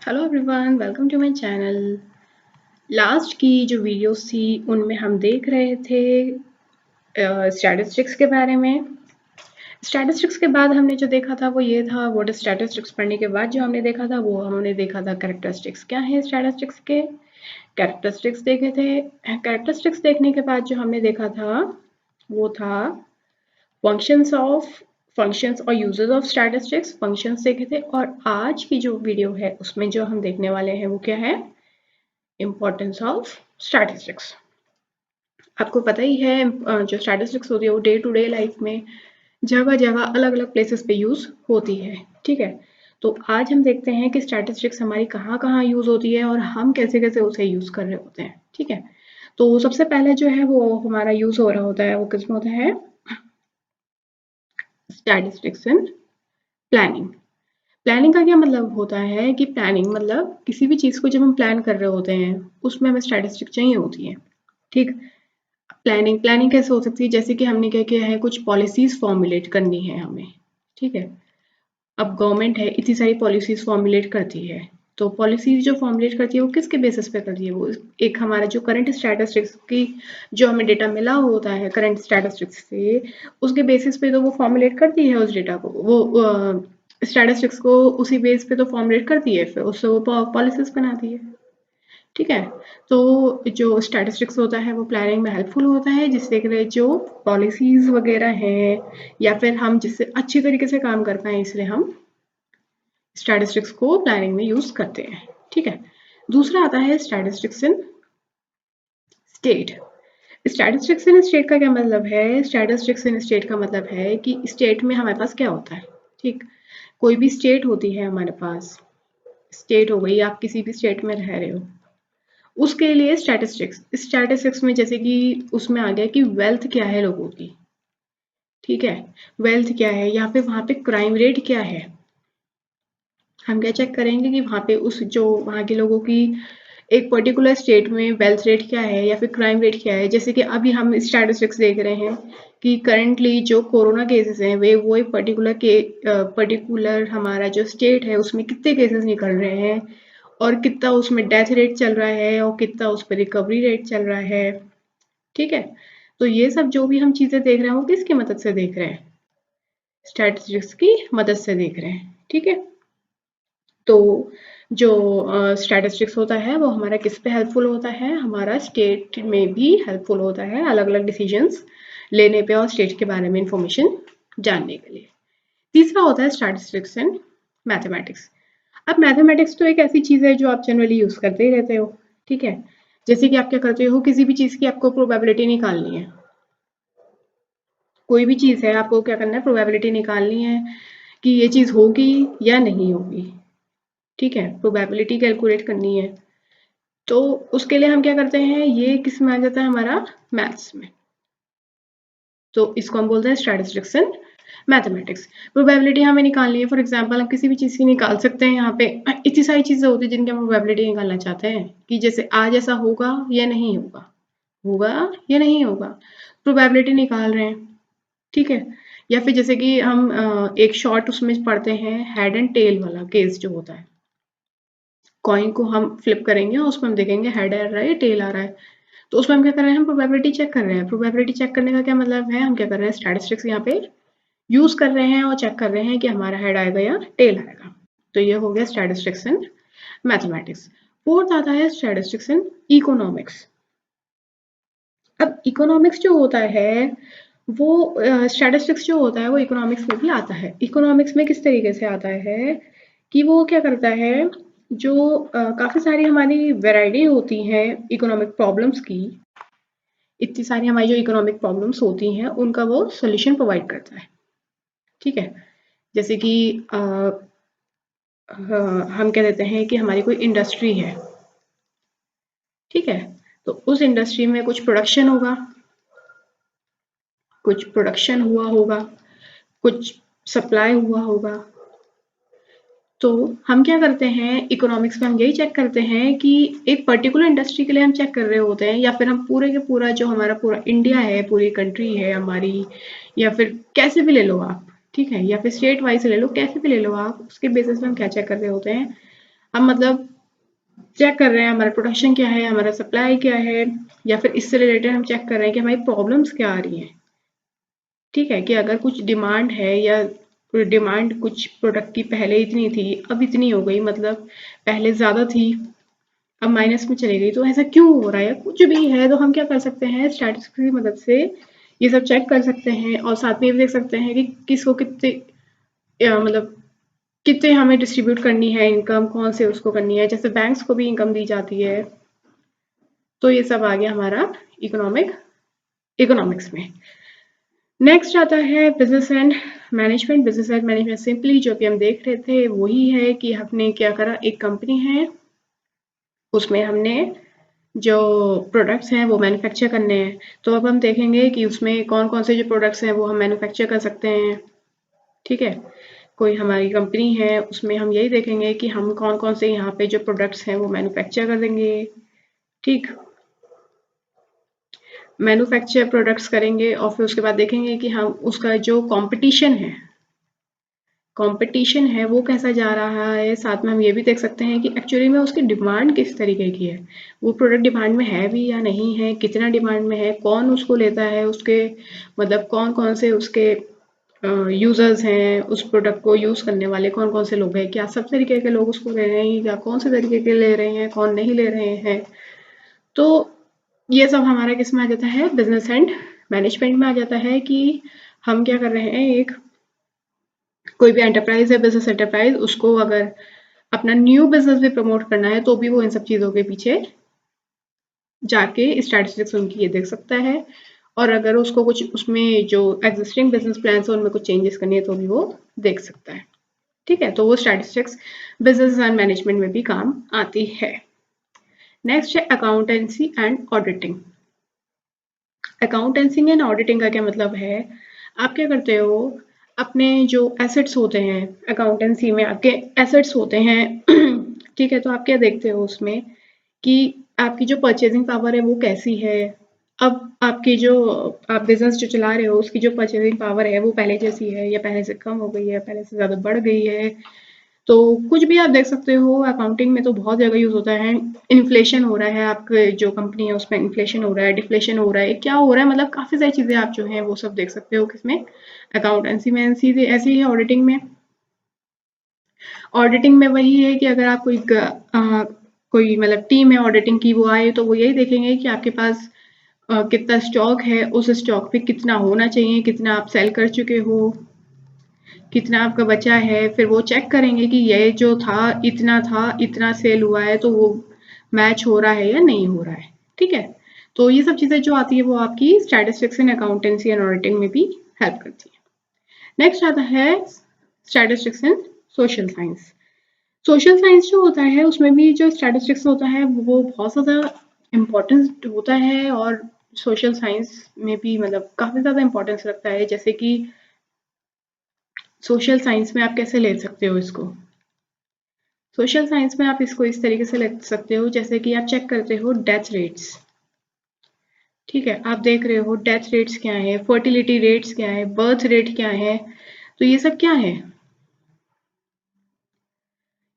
Hello everyone, welcome to my channel. Last की जो videos थी उनमें हम देख रहे थे स्टैटिस्टिक्स के बारे में। स्टैटिस्टिक्स के बाद हमने जो देखा था वो ये था, व्हाट इज स्टैटिस्टिक्स पढ़ने के बाद जो हमने देखा था वो हमने देखा था कैरेक्टरिस्टिक्स क्या है स्टैटिस्टिक्स के। कैरेक्टरिस्टिक्स देखे थे। कैरेक्टरिस्टिक्स देखने के बाद जो हमने देखा था वो था फंक्शंस और यूजेस ऑफ स्टैटिस्टिक्स। फंक्शंस देखे थे और आज की जो वीडियो है उसमें जो हम देखने वाले हैं वो क्या है, इम्पोर्टेंस ऑफ स्टैटिस्टिक्स। आपको पता ही है जो स्टैटिस्टिक्स होती है वो डे टू डे लाइफ में जगह जगह अलग अलग प्लेसेस पे यूज होती है। ठीक है, तो आज हम देखते हैं कि स्टैटिस्टिक्स हमारी कहाँ कहाँ यूज होती है और हम कैसे कैसे उसे यूज कर रहे होते हैं। ठीक है, तो सबसे पहले जो है वो हमारा यूज हो रहा होता है वो किसमें होता है, स्टैटिस्टिक्स इन प्लानिंग। प्लानिंग का क्या मतलब होता है कि प्लानिंग मतलब किसी भी चीज को जब हम प्लान कर रहे होते हैं उसमें हमें स्टैटिस्टिक्स चाहिए होती है। ठीक, प्लानिंग प्लानिंग कैसे हो सकती है, जैसे कि हमने क्या किया है, कुछ पॉलिसीज फॉर्मुलेट करनी है हमें। ठीक है, अब गवर्नमेंट है इतनी सारी पॉलिसीज फॉर्मुलेट करती है, तो पॉलिसीज जो फॉर्मुलेट करती है वो किसके बेसिस पे करती है, वो एक हमारा जो करंट स्टैटिस्टिक्स की जो हमें डेटा मिला होता है करंट स्टैटिस्टिक्स से, उसके बेसिस पे तो वो फॉर्मुलेट करती है उस डेटा को, वो स्टैटिस्टिक्स को उसी बेस पे तो फॉर्मुलेट करती है, फिर उससे वो पॉलिसीज बनाती है। ठीक है, तो जो स्टैटिस्टिक्स होता है वो प्लानिंग में हेल्पफुल होता है, जिससे कि जो पॉलिसीज वगैरह हैं या फिर हम जिससे अच्छी तरीके से काम कर पाए इसलिए हम स्टैटिस्टिक्स को प्लानिंग में यूज करते हैं। ठीक है, दूसरा आता है स्टैटिस्टिक्स इन स्टेट। स्टैटिस्टिक्स इन स्टेट का क्या मतलब है, स्टैटिस्टिक्स इन स्टेट का मतलब है कि स्टेट में हमारे पास क्या होता है। ठीक, कोई भी स्टेट होती है हमारे पास, स्टेट हो गई, आप किसी भी स्टेट में रह रहे हो, उसके लिए स्टैटिस्टिक्स, स्टैटिस्टिक्स में जैसे कि उसमें आ गया कि वेल्थ क्या है लोगों की। ठीक है, वेल्थ क्या है या फिर वहां पे क्राइम रेट क्या है, हम क्या चेक करेंगे कि वहां पे उस जो वहां के लोगों की एक पर्टिकुलर स्टेट में वेल्थ रेट क्या है या फिर क्राइम रेट क्या है। जैसे कि अभी हम स्टैटिस्टिक्स देख रहे हैं कि करंटली जो कोरोना केसेस हैं वे वो एक पर्टिकुलर हमारा जो स्टेट है उसमें कितने केसेस निकल रहे हैं और कितना उसमें डेथ रेट चल रहा है और कितना उस पर रिकवरी रेट चल रहा है। ठीक है, तो ये सब जो भी हम चीजें देख रहे हैं वो किसकी मदद से देख रहे हैं, स्टैटिस्टिक्स की मदद से देख रहे हैं। ठीक है, तो जो स्टैटिस्टिक्स होता है वो हमारा किस पे हेल्पफुल होता है, हमारा स्टेट में भी हेल्पफुल होता है अलग अलग डिसीजंस लेने पे और स्टेट के बारे में इंफॉर्मेशन जानने के लिए। तीसरा होता है स्टैटिस्टिक्स एंड मैथमेटिक्स। अब मैथमेटिक्स तो एक ऐसी चीज है जो आप जनरली यूज करते ही रहते हो। ठीक है, जैसे कि आप क्या करते हो, किसी भी चीज की आपको प्रोबेबिलिटी निकालनी है, कोई भी चीज है आपको क्या करना है, प्रोबेबिलिटी निकालनी है कि ये चीज होगी या नहीं होगी। ठीक है, प्रोबेबिलिटी कैलकुलेट करनी है, तो उसके लिए हम क्या करते हैं, ये किस में आ जाता है हमारा, मैथ्स में। तो इसको हम बोलते हैं स्टैटिस्टिक्स एंड मैथमेटिक्स। प्रोबेबिलिटी हमें निकालनी है, फॉर एग्जांपल हम किसी भी चीज़ की निकाल सकते हैं। यहाँ पे इतनी सारी चीज़ें होती हैं जिनकी हम प्रोबेबिलिटी निकालना चाहते हैं कि जैसे आज ऐसा होगा या नहीं होगा, होगा या नहीं होगा, प्रोबेबिलिटी निकाल रहे हैं। ठीक है, या फिर जैसे कि हम एक शॉर्ट उसमें पढ़ते हैं, हेड एंड टेल वाला केस जो होता है, कॉइन को हम फ्लिप करेंगे और उसमें हम देखेंगे हेड आ रहा है टेल आ रहा है, तो उसमें हम क्या कर रहे हैं, हम प्रोबेबिलिटी चेक कर रहे हैं। प्रोबेबिलिटी चेक करने का क्या मतलब है, हम क्या कर रहे हैं, स्टैटिस्टिक्स यहाँ पे यूज कर रहे हैं और चेक कर रहे हैं कि हमारा हेड आएगा या टेल आएगा। तो ये हो गया स्टैटिस्टिक्स इन मैथमेटिक्स। फोर्थ आता है स्टैटिस्टिक्स इन इकोनॉमिक्स। अब इकोनॉमिक्स जो होता है वो स्टैटिस्टिक्स जो होता है वो इकोनॉमिक्स में भी आता है। इकोनॉमिक्स में किस तरीके से आता है कि वो क्या करता है, जो काफी सारी हमारी वैरायटी होती हैं इकोनॉमिक प्रॉब्लम्स की, इतनी सारी हमारी जो इकोनॉमिक प्रॉब्लम्स होती हैं उनका वो सोल्यूशन प्रोवाइड करता है। ठीक है, जैसे कि हम कह देते हैं कि हमारी कोई इंडस्ट्री है। ठीक है, तो उस इंडस्ट्री में कुछ प्रोडक्शन होगा, कुछ प्रोडक्शन हुआ होगा, कुछ सप्लाई हुआ होगा। तो हम क्या करते हैं इकोनॉमिक्स में, हम यही चेक करते हैं कि एक पर्टिकुलर इंडस्ट्री के लिए हम चेक कर रहे होते हैं, या फिर हम पूरे के पूरा जो हमारा पूरा इंडिया है, पूरी कंट्री है हमारी, या फिर कैसे भी ले लो आप। ठीक है, या फिर स्टेट वाइज ले लो, कैसे भी ले लो आप, उसके बेसिस पे हम क्या चेक कर रहे होते हैं, हम मतलब चेक कर रहे हैं हमारा प्रोडक्शन क्या है, हमारा सप्लाई क्या है, या फिर इससे रिलेटेड हम चेक कर रहे हैं कि हमारी प्रॉब्लम्स क्या आ रही हैं। ठीक है, कि अगर कुछ डिमांड है या डिमांड कुछ प्रोडक्ट की पहले इतनी थी, अब इतनी हो गई, मतलब पहले ज़्यादा थी अब माइनस में चली गई, तो ऐसा क्यों हो रहा है, कुछ भी है तो हम क्या कर सकते हैं, स्टैटिस्टिक्स की मदद से ये सब चेक कर सकते हैं। और साथ में ये भी देख सकते हैं कि किसको कितने मतलब कितने हमें डिस्ट्रीब्यूट करनी है इनकम, कौन से उसको करनी है, जैसे बैंक्स को भी इनकम दी जाती है। तो ये सब आ गया हमारा इकोनॉमिक्स में। नेक्स्ट आता है business and management. Business and management simply जो भी हम देख रहे थे वही है कि हमने क्या करा, एक कंपनी है उसमें हमने जो प्रोडक्ट्स हैं वो मैन्युफैक्चर करने हैं। तो अब हम देखेंगे कि उसमें कौन कौन से जो प्रोडक्ट्स हैं वो हम मैन्युफैक्चर कर सकते हैं। ठीक है, कोई हमारी कंपनी है उसमें हम यही देखेंगे कि हम कौन कौन से यहाँ पे जो प्रोडक्ट्स हैं वो मैन्युफैक्चर कर देंगे। ठीक, मैन्युफैक्चर प्रोडक्ट्स करेंगे और फिर उसके बाद देखेंगे कि हम उसका जो कंपटीशन है वो कैसा जा रहा है। साथ में हम ये भी देख सकते हैं कि एक्चुअली में उसकी डिमांड किस तरीके की है, वो प्रोडक्ट डिमांड में है भी या नहीं है, कितना डिमांड में है, कौन उसको लेता है, उसके मतलब कौन कौन से उसके यूजर्स हैं, उस प्रोडक्ट को यूज करने वाले कौन कौन से लोग हैं, क्या सब तरीके के लोग उसको ले रहे हैं या कौन से तरीके के ले रहे हैं, कौन नहीं ले रहे हैं। तो ये सब हमारा किस में आ जाता है, बिजनेस एंड मैनेजमेंट में आ जाता है कि हम क्या कर रहे हैं, एक कोई भी एंटरप्राइज है, बिजनेस एंटरप्राइज, उसको अगर अपना न्यू बिजनेस भी प्रमोट करना है तो भी वो इन सब चीज़ों के पीछे जाके स्टैटिस्टिक्स उनकी ये देख सकता है। और अगर उसको कुछ उसमें जो एग्जिस्टिंग बिजनेस प्लान है उनमें कुछ चेंजेस करनी है तो भी वो देख सकता है। ठीक है, तो वो स्टैटिस्टिक्स बिजनेस एंड मैनेजमेंट में भी काम आती है। नेक्स्ट है accountancy and auditing. Accountancy and auditing का क्या मतलब है, आप क्या करते हो, अपने जो एसेट्स होते हैं, अकाउंटेंसी में आपके एसेट्स होते हैं ठीक है, तो आप क्या देखते हो उसमें कि आपकी जो परचेजिंग पावर है वो कैसी है। अब आपकी जो आप बिजनेस जो चला रहे हो उसकी जो परचेजिंग पावर है वो पहले जैसी है या पहले से कम हो गई है, पहले से ज़्यादा बढ़ गई है। तो कुछ भी आप देख सकते हो, अकाउंटिंग में तो बहुत जगह यूज होता है। इन्फ्लेशन हो रहा है, आपके जो कंपनी है उसमें इन्फ्लेशन हो रहा है, डिफ्लेशन हो रहा है, क्या हो रहा है, मतलब काफी सारी चीजें आप जो है वो सब देख सकते हो किसमें, अकाउंटेंसी में। सीधे ऐसे ही है ऑडिटिंग में। ऑडिटिंग में वही है कि अगर आप कोई मतलब टीम है ऑडिटिंग की, वो आए तो वो यही देखेंगे कि आपके पास कितना स्टॉक है, उस स्टॉक पे कितना होना चाहिए, कितना आप सेल कर चुके हो, कितना आपका बचा है। फिर वो चेक करेंगे कि ये जो था इतना सेल हुआ है, तो वो मैच हो रहा है या नहीं हो रहा है। ठीक है, तो ये सब चीजें जो आती है वो आपकी statistics in accountancy and auditing में भी हेल्प करती है। नेक्स्ट आता है स्टैटिस्टिक्स इन सोशल साइंस। सोशल साइंस जो होता है उसमें भी जो स्टैटिस्टिक्स होता है वो बहुत ज़्यादा इम्पोर्टेंट होता है। और सोशल साइंस में भी मतलब काफ़ी ज़्यादा इम्पोर्टेंस रखता है। जैसे कि सोशल साइंस में आप कैसे ले सकते हो इसको, सोशल साइंस में आप इसको इस तरीके से ले सकते हो जैसे कि आप चेक करते हो डेथ रेट्स। ठीक है, आप देख रहे हो डेथ रेट्स क्या है, फर्टिलिटी रेट्स क्या है, बर्थ रेट क्या है, तो ये सब क्या है,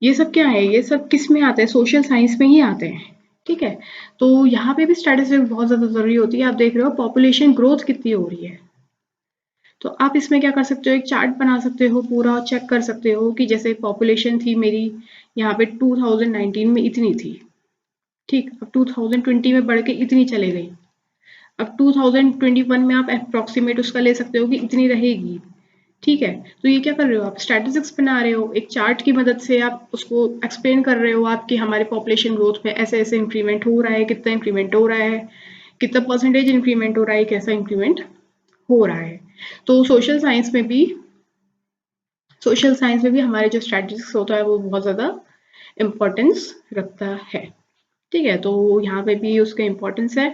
ये सब क्या है, ये सब किस में आते हैं, सोशल साइंस में ही आते हैं। ठीक है, तो यहाँ पे भी स्टैटिस्टिक्स बहुत ज़्यादा ज़रूरी होती है। आप देख रहे हो पॉपुलेशन ग्रोथ कितनी हो रही है, तो आप इसमें क्या कर सकते हो, एक चार्ट बना सकते हो पूरा, और चेक कर सकते हो कि जैसे पॉपुलेशन थी मेरी यहाँ पे 2019 में इतनी थी। ठीक, अब 2020 में बढ़ के इतनी चले गई, अब 2021 में आप अप्रोक्सीमेट उसका ले सकते हो कि इतनी रहेगी। ठीक है, तो ये क्या कर रहे हो, आप स्टैटिस्टिक्स बना रहे हो, एक चार्ट की मदद से आप उसको एक्सप्लेन कर रहे हो आपकी हमारे पॉपुलेशन ग्रोथ में ऐसे ऐसे इंक्रीमेंट हो रहा है, कितना इंक्रीमेंट हो रहा है, कितना परसेंटेज इंक्रीमेंट हो रहा है, कैसा इंक्रीमेंट हो रहा है। तो सोशल साइंस में भी हमारे जो स्टैटिस्टिक्स होता है वो बहुत ज़्यादा इम्पोर्टेंस रखता है। ठीक है, तो यहाँ पे भी उसका इम्पोर्टेंस है।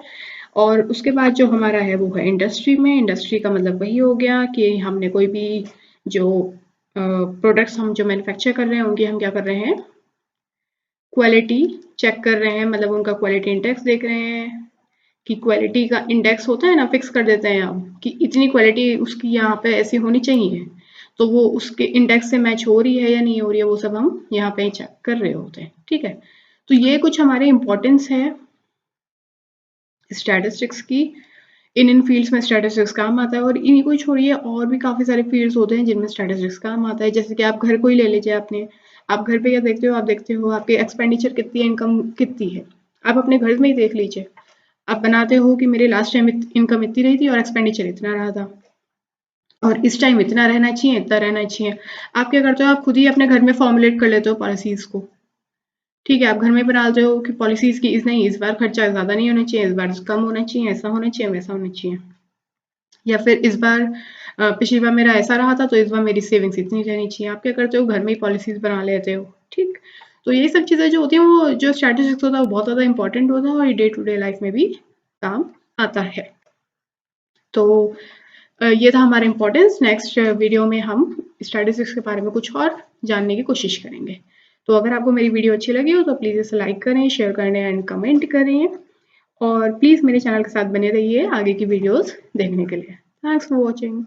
और उसके बाद जो हमारा है वो है इंडस्ट्री में। इंडस्ट्री का मतलब वही हो गया कि हमने कोई भी जो प्रोडक्ट्स हम जो मैन्युफैक्चर कर रहे हैं उनकी हम क्या कर रहे हैं, क्वालिटी चेक कर रहे हैं, मतलब उनका क्वालिटी इंडेक्स देख रहे हैं कि क्वालिटी का इंडेक्स होता है ना, फिक्स कर देते हैं हम कि इतनी क्वालिटी उसकी यहाँ पे ऐसी होनी चाहिए। तो वो उसके इंडेक्स से मैच हो रही है या नहीं हो रही है, वो सब हम यहाँ पे चेक कर रहे होते हैं। ठीक है, तो ये कुछ हमारे इम्पोर्टेंस है स्टैटिस्टिक्स की। इन फील्ड्स में स्टैटिस्टिक्स काम आता है, और इन्हीं को ही छोड़िए और भी काफ़ी सारे फील्ड्स होते हैं जिनमें स्टैटिस्टिक्स काम आता है। जैसे कि आप घर को ही ले लीजिए, आप घर पे क्या देखते हो, आप देखते हो आपके एक्सपेंडिचर कितनी है, इनकम कितनी है। आप अपने घर में ही देख लीजिए, आप बनाते हो कि मेरे लास्ट टाइम इनकम इतनी रही थी और एक्सपेंडिचर इतना रहा था, और इस टाइम इतना रहना चाहिए, इतना रहना चाहिए। आप क्या करते हो, आप खुद ही अपने घर में फॉर्मुलेट कर लेते हो पॉलिसीज़ को। ठीक है, आप घर में बना लेते हो कि पॉलिसीज़ की नहीं, इस बार खर्चा ज़्यादा नहीं होना चाहिए, इस बार कम होना चाहिए, ऐसा होना चाहिए, वैसा होना चाहिए। या फिर इस बार पिछली बार मेरा ऐसा रहा था तो इस बार मेरी सेविंग्स इतनी रहनी चाहिए। आप क्या करते हो, घर में ही पॉलिसीज़ बना लेते हो। ठीक, तो यही सब चीज़ें जो होती हैं, वो जो स्ट्रैटेजिक्स होता है वो बहुत ज़्यादा इंपॉर्टेंट होता है, और ये डे टू डे लाइफ में भी काम आता है। तो ये था हमारा इम्पोर्टेंस। नेक्स्ट वीडियो में हम स्टैटिस्टिक्स के बारे में कुछ और जानने की कोशिश करेंगे। तो अगर आपको मेरी वीडियो अच्छी लगी हो तो प्लीज़ इसे लाइक करें, शेयर करें एंड कमेंट करें, और प्लीज़ मेरे चैनल के साथ बने रहिए आगे की वीडियोस देखने के लिए। Thanks for watching.